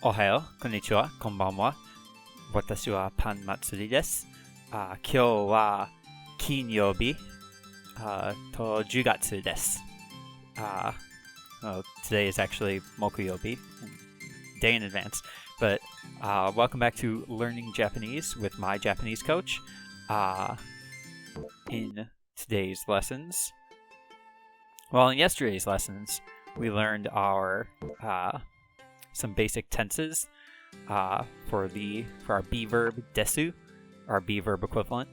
おはよう、こんにちは、こんばんは。私はパン祭りです。今日は金曜日と10月です。Today is actually 木曜日, day in advance. But welcome back to Learning Japanese with my Japanese coach. In today's lessons, in yesterday's lessons, we learned our some basic tenses for our be verb desu, our be verb equivalent.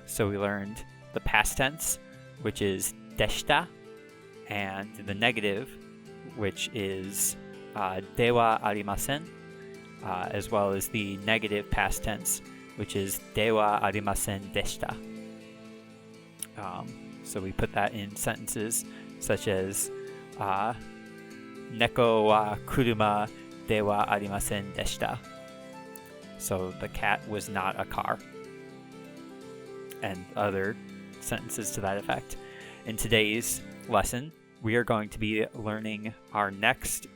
So we learned the past tense, which is deshita, and the negative, which is dewa arimasen, as well as the negative past tense, which is dewa arimasen deshita. So we put that in sentences such as Neko wa kuruma de wa arimasen deshita. So the cat was not a car. And other sentences to that effect. In today's lesson, we are going to be learning our next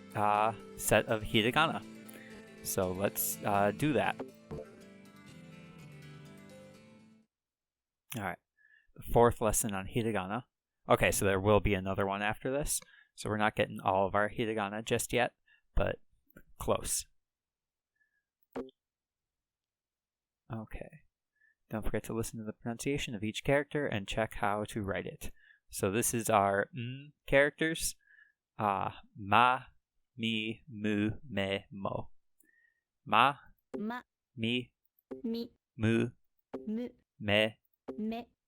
set of hiragana. So let's do that. All right. The fourth lesson on hiragana. Okay, so there will be another one after this. So we're not getting all of our hiragana just yet, but close. Okay. Don't forget to listen to the pronunciation of each character and check how to write it. So this is our characters. Ma, mi, mu, me, mo. Ma, mi, mu, me,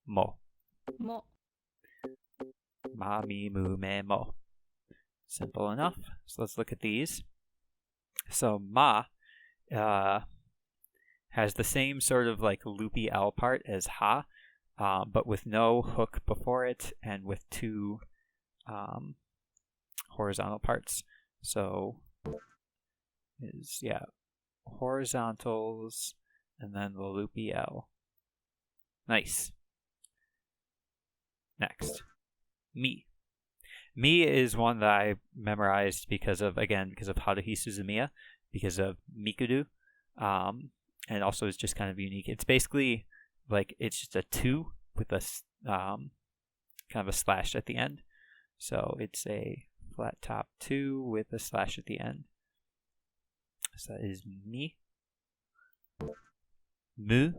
mo. Ma, mi, mu, me, mo. Simple enough. So let's look at these. So ma has the same sort of like loopy L part as ha, but with no hook before it and with two horizontal parts. So is horizontals and then the loopy L. Nice. Next, mi. Mi is one that I memorized because of Haruhi Suzumiya, because of Mikudu, and also it's just kind of unique. It's basically like it's just a 2 with a kind of a slash at the end. So it's a flat top 2 with a slash at the end. So that is mi. Mu.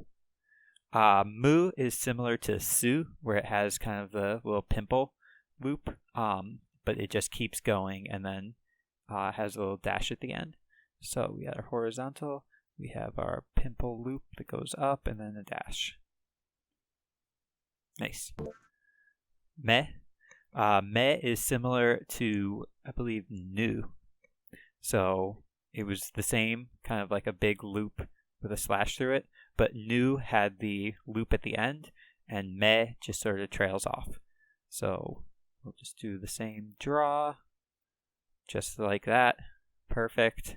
Mu is similar to su, where it has kind of the little pimple loop, but it just keeps going and then has a little dash at the end. So we got our horizontal, we have our pimple loop that goes up, and then a dash. Nice. Me. Me is similar to, I believe, nu. So it was the same, kind of like a big loop with a slash through it, but nu had the loop at the end, and me just sort of trails off. So we'll just do the same draw, just like that. Perfect.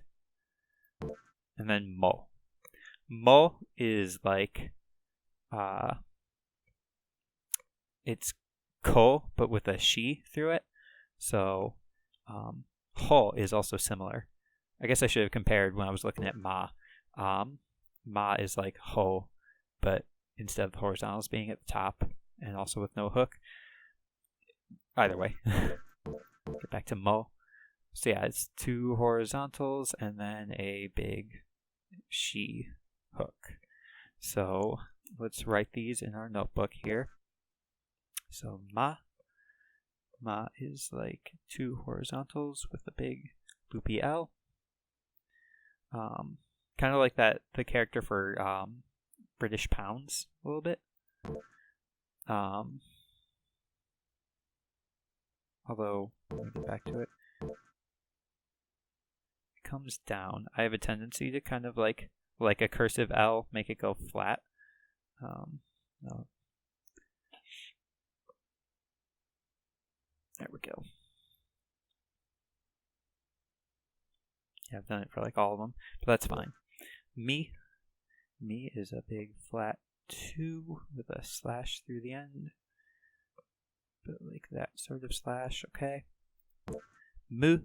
And then mo. Mo is like, it's ko, but with a shi through it. So ho is also similar. I guess I should have compared when I was looking at ma. Ma is like ho, but instead of the horizontals being at the top and also with no hook. Either way. Get back to mo. So yeah, it's 2 horizontals and then a big shi hook. So let's write these in our notebook here. So ma is like 2 horizontals with a big loopy L. Kind of like the character for British pounds a little bit. Although, let me get back to it. It comes down. I have a tendency to kind of like a cursive L, make it go flat. No. There we go. Yeah, I've done it for like all of them, but that's fine. Mi is a big flat 2 with a slash through the end. But like that sort of slash, okay. Mu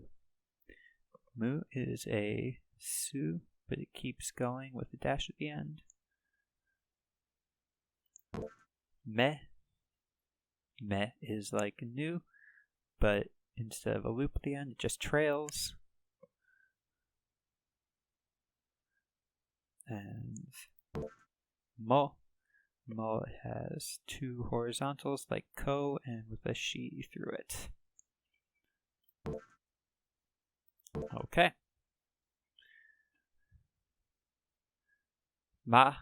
is a su, but it keeps going with a dash at the end. Me. Me is like nu, but instead of a loop at the end, it just trails. And mo. Mo has two horizontals like ko and with a shi through it. Okay. Ma.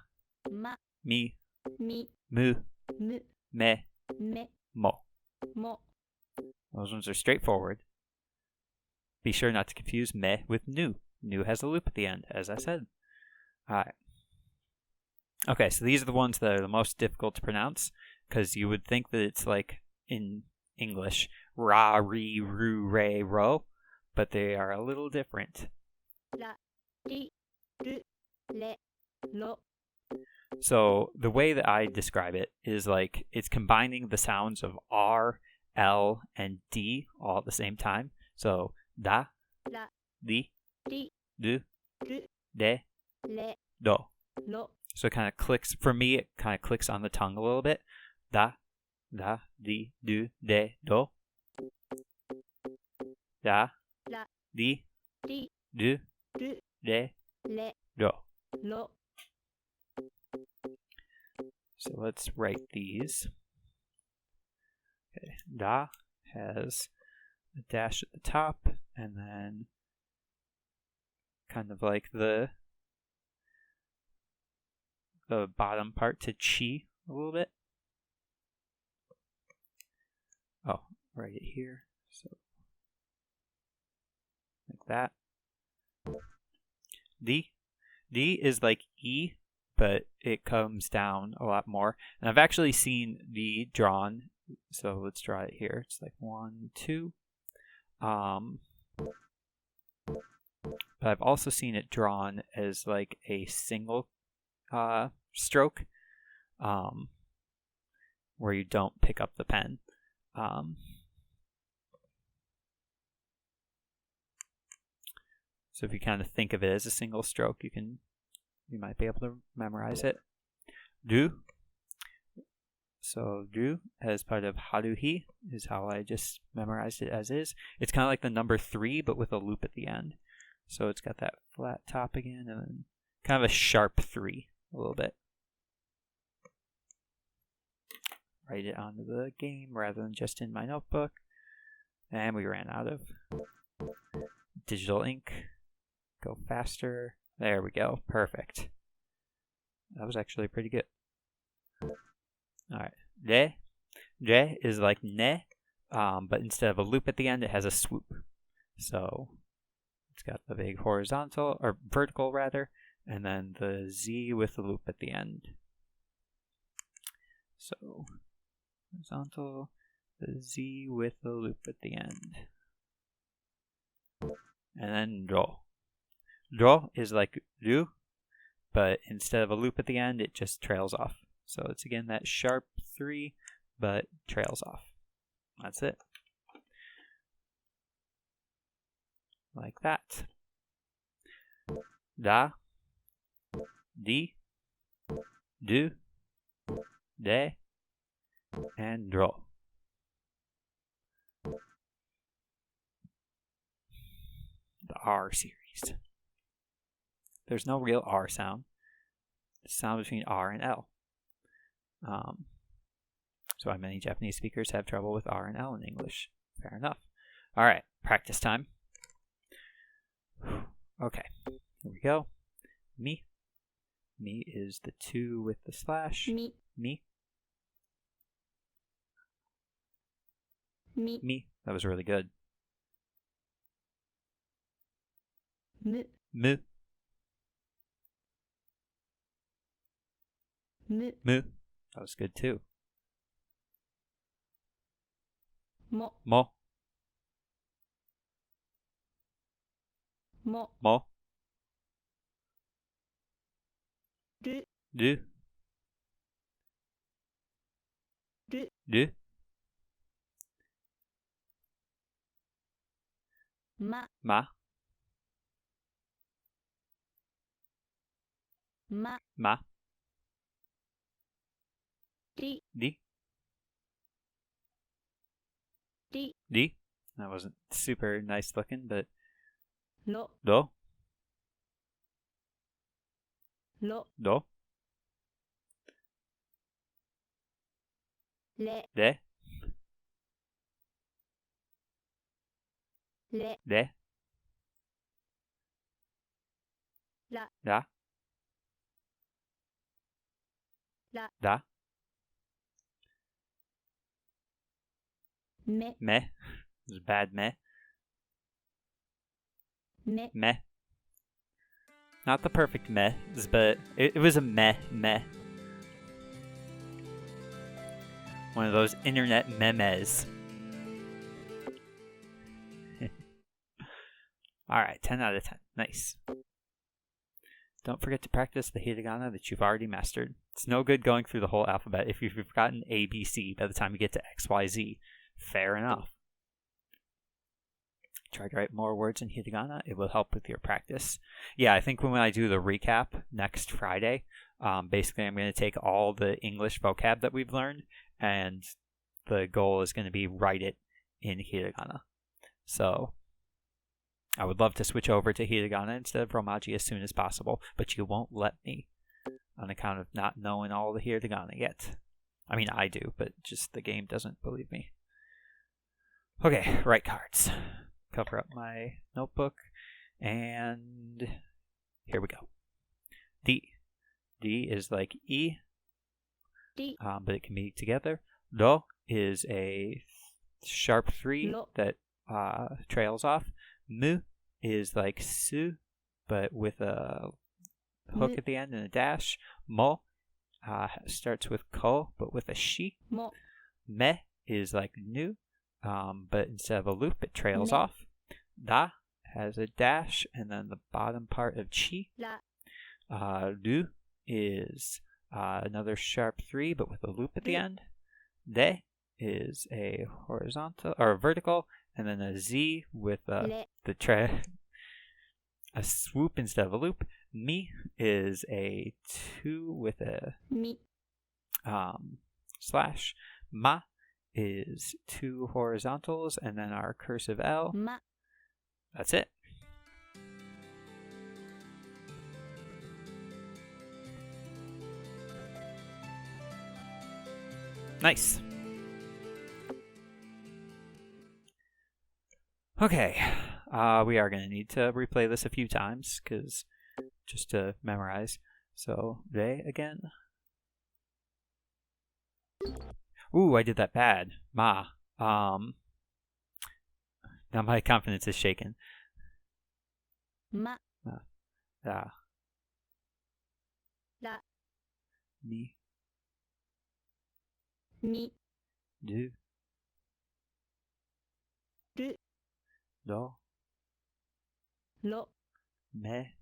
Ma. Mi. Mi. Mu. Mu. Me. Me. Mo. Mo. Those ones are straightforward. Be sure not to confuse me with nu. Nu has a loop at the end, as I said. Alright. Okay, so these are the ones that are the most difficult to pronounce, because you would think that it's like in English, ra, ri, ru, re, ro, but they are a little different. La. Ri. Ru. Le. Lo. So the way that I describe it is like it's combining the sounds of R, L, and D all at the same time. So da, La. di, Ri. du, Ru. de, Le. do. Lo. So it kind of clicks, for me, it kind of clicks on the tongue a little bit. Da, da, di, du, de, do. Da, La. di, Ri. du, Ru. de, Le. do. Lo. So let's write these. Okay, da has a dash at the top, and then kind of like the bottom part to chi a little bit. Oh, write it here. So like that. D. D is like E, but it comes down a lot more. And I've actually seen D drawn. So let's draw it here. It's like 1, 2. But I've also seen it drawn as like a single stroke, where you don't pick up the pen. So if you kind of think of it as a single stroke, you might be able to memorize it. Du. So du as part of haruhi is how I just memorized it as is. It's kind of like the number 3, but with a loop at the end. So it's got that flat top again, and then kind of a sharp 3 a little bit. Write it onto the game rather than just in my notebook. And we ran out of digital ink. Go faster. There we go. Perfect. That was actually pretty good. Alright. Re. Re is like ne, but instead of a loop at the end, it has a swoop. So it's got the big horizontal, or vertical rather, and then the Z with the loop at the end. So horizontal, the Z with the loop at the end. And then ro. Ro is like ru, but instead of a loop at the end, it just trails off. So it's again that sharp 3, but trails off. That's it. Like that. Da, di, du, de, and ro. The R series. There's no real R sound. The sound between R and L. So why many Japanese speakers have trouble with R and L in English. Fair enough. All right, practice time. Okay, here we go. Mi. Mi is the 2 with the slash. Mi. Mi. Mi. Mi. That was really good. Mu. Mu. Mu. Mu. That was good too. Mo. Mo. Mo. Mo. Du. Du. Du. Du. Ma. Ma. ま、 Ma. り、 Di. り、 Di. That wasn't super nice looking, but ろ、 do. ろ、 Do. れ、 De. れ、 De. ら、 Da. ら、 Da. め、 Me. It was bad me. め、 Meh. Not the perfect meh, but it was a meh meh. One of those internet memes. Alright, 10 out of 10. Nice. Don't forget to practice the hiragana that you've already mastered. It's no good going through the whole alphabet if you've forgotten A, B, C by the time you get to X, Y, Z. Fair enough. Try to write more words in hiragana. It will help with your practice. Yeah, I think when I do the recap next Friday, basically I'm going to take all the English vocab that we've learned, and the goal is going to be write it in hiragana. So I would love to switch over to hiragana instead of romaji as soon as possible, but you won't let me on account of not knowing all the hiragana yet. I mean, I do, but just the game doesn't believe me. Okay, write cards. Cover up my notebook, and here we go. D. D is like E,り、but it can be together. Do is a sharp 3 Lo. that trails off. Mu is like Su, but with a hook Mu. at the end and a dash. Mo starts with Ko, but with a Shi.も、 Me is like Nu, but instead of a loop, it trails Me. off. Da has a dash and then the bottom part of Chi. ら、 Lu is another sharp 3, but with a loop at the Lu. end. De is a horizontal or a vertical, and then a Z withれ、a swoop instead of a loop. Mi is a 2 with a み、 slash. Ma is 2 horizontals and then our cursive L. ま、 That's it. Nice. Okay, we are going to need to replay this a few times because just to memorize. So, they again. Ooh, I did that bad. Ma. Now my confidence is shaken. ま、 Da. ら、 Mi. み、 Du. る、 Do. ろ、 Me.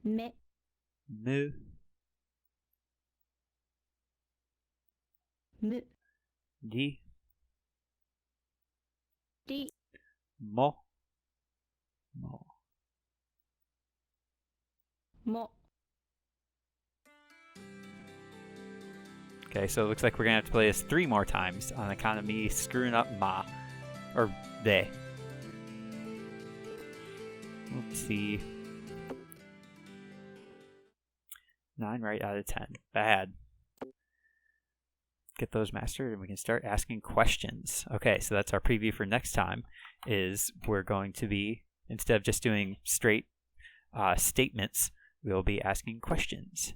め、 Mu. む、 Di. り、 Mo. Mo. も、 Okay, so it looks like we're going to have to play this 3 more times on account of me screwing up Ma. Or De. Let's see. 9 right out of 10. Bad. Get those mastered and we can start asking questions. Okay, so that's our preview for next time, is we're going to be, instead of just doing straight statements, we'll be asking questions.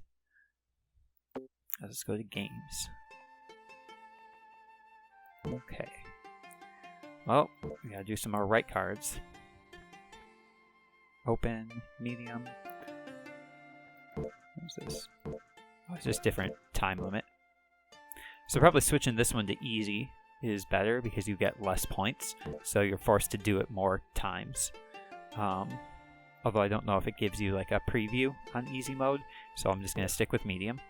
Let's go to games. Okay. Well, we gotta do some more write cards. Open, medium. What's this? Oh, it's just different time limit. So probably switching this one to easy is better because you get less points, so you're forced to do it more times. Although I don't know if it gives you like a preview on easy mode, so I'm just gonna stick with medium.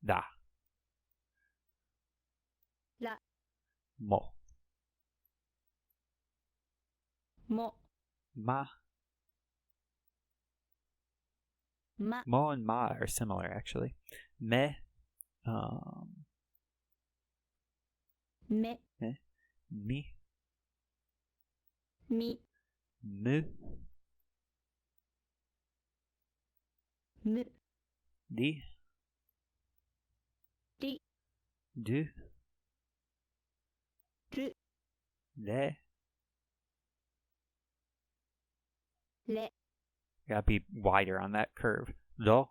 Da. ら、 Mo. も、 Ma. ま、 Mo and ma are similar, actually. Me, め、 mi, み、 mu, む、 di, り、 du, る、 le. れ、 Gotta be wider on that curve. Lo,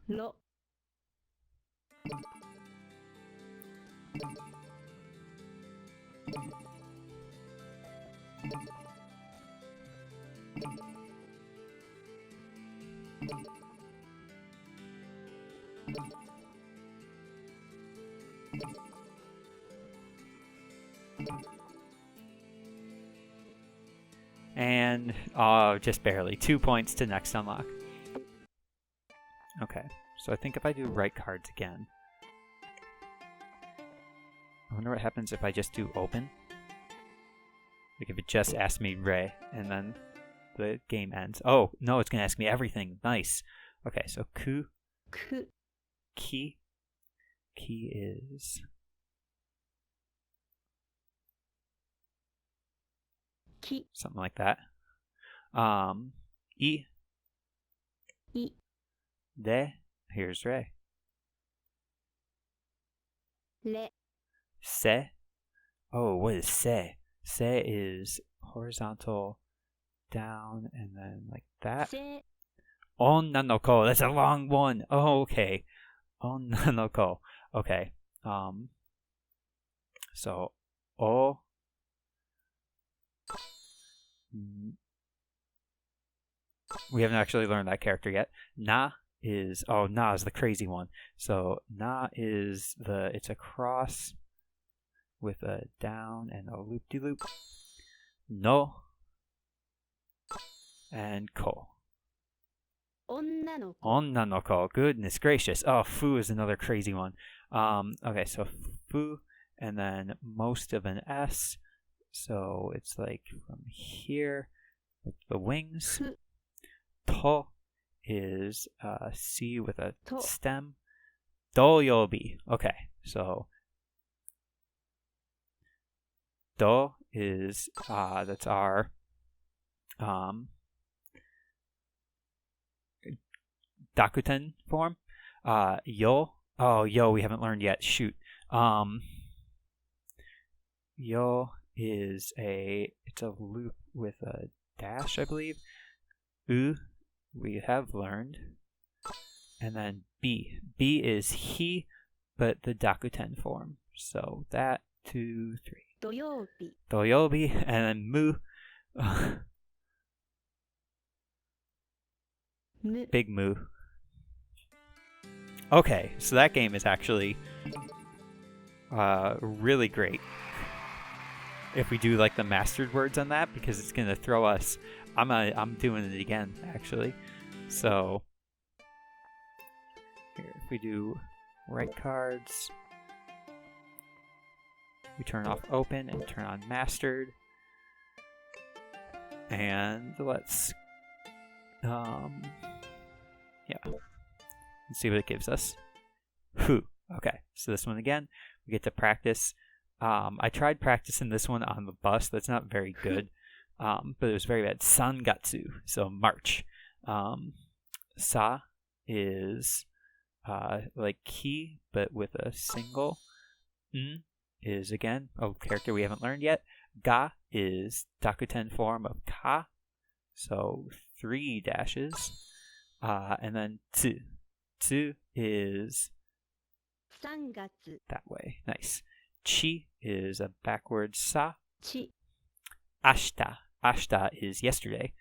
ろ、 and just barely 2 points to next unlock. Okay, so I think if I do right cards again, I wonder what happens if I just do open. Like if it just asks me re and then the game ends. Oh no, it's gonna ask me everything. Nice. Okay, so ku, く、 ki is き、 something like that. I, い、 de, here's re. れ、 Se, oh, what is se? Se is horizontal down and then like that. せ、 Onnanoko, that's a long one. Oh, okay. Onnanoko. Okay. So o, we haven't actually learned that character yet. Na is the crazy one. So na is it's a cross with a down and a loop-de-loop. No and ko. 女の子、 Onnanoko. Goodness gracious. Oh, fu is another crazy one. Okay, so fu and then most of an S. So it's like from here with the wings. ふ、 To is C with a To. stem. Doyobi. Okay, so do is that's our Dakuten form. Yo. Oh, yo, we haven't learned yet. Shoot. Yo is it's a loop with a dash, I believe. U, we have learned. And then B. B is he, but the Dakuten form. So that, 2, 3. 土曜日、 Doyobi, and then mu. む、 Big moo. Okay, so that game is actually really great if we do like the mastered words on that, because it's gonna throw us. I'm doing it again actually. So here, if we do right cards, we turn off open and turn on mastered, and let's let's see what it gives us. Whew. Okay, so this one again, we get to practice. I tried practicing this one on the bus. That's not very good, but it was very bad. Sangatsu, so March. Sa is like ki, but with a single. Is again a character we haven't learned yet. Ga is Dakuten form of ka, so 3 dashes. And then tsu. Tsu is 3月、 that way. Nice. Chi is a backwards sa. ち、 Ashita. Ashita is yesterday.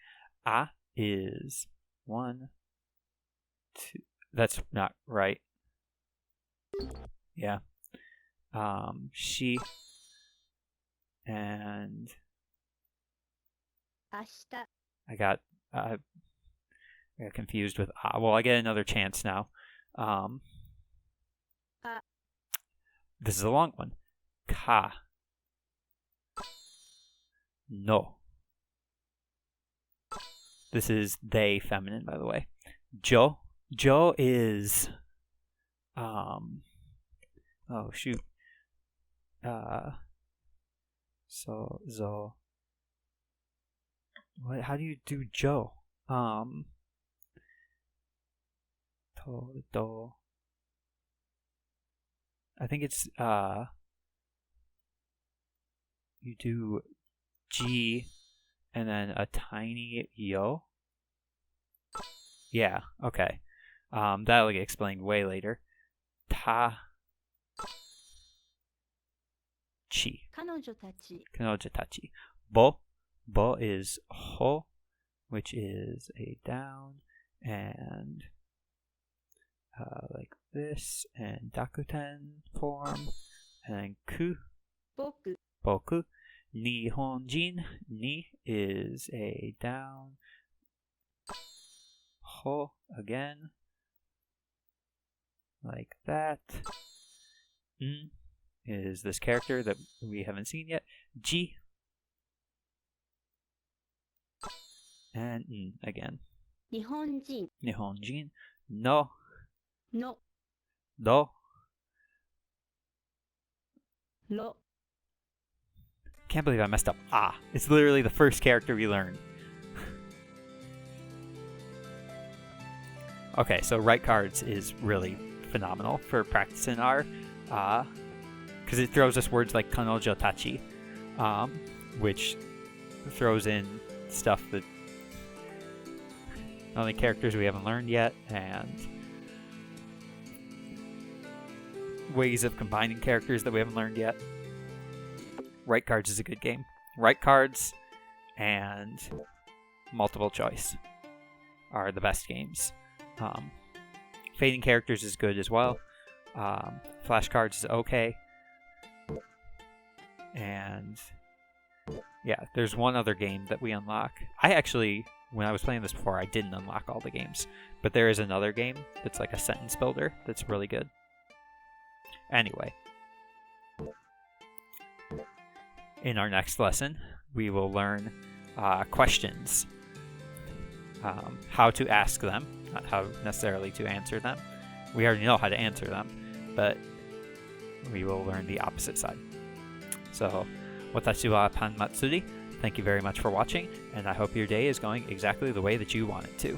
A is 1, 2. That's not right. Yeah. She and 明日、 I got confused with well, I get another chance now. This is a long one. Ka. No. This is they feminine, by the way. Jo. Jo is oh shoot. So what, how do you do Jo? To. I think it's you do G and then a tiny yo. Yeah, okay. That'll get explained way later. Ta chi. 彼女たち Kanoja-tachi. Bo. Bo is ho, which is a down, and like this, and dakuten form, and then ku. 僕 Boku. Nihonjin. Ni is a down. Ho again. Like that. Is this character that we haven't seen yet. Ji. And again. 日本人 Nihonjin. No. の Do. ろ Can't believe I messed up. Ah. It's literally the first character we learned. Okay, so write cards is really phenomenal for practicing our, because it throws us words like kanojo tachi, which throws in stuff that only characters we haven't learned yet, and ways of combining characters that we haven't learned yet. Write cards is a good game. Write cards and multiple choice are the best games. Fading characters is good as well. Flashcards is okay. And yeah, there's one other game that we unlock. I actually, when I was playing this before, I didn't unlock all the games. But there is another game that's like a sentence builder that's really good. Anyway. In our next lesson, we will learn questions. How to ask them, not how necessarily to answer them. We already know how to answer them, but we will learn the opposite side. So, watashi wa pan matsuri. Thank you very much for watching, and I hope your day is going exactly the way that you want it to.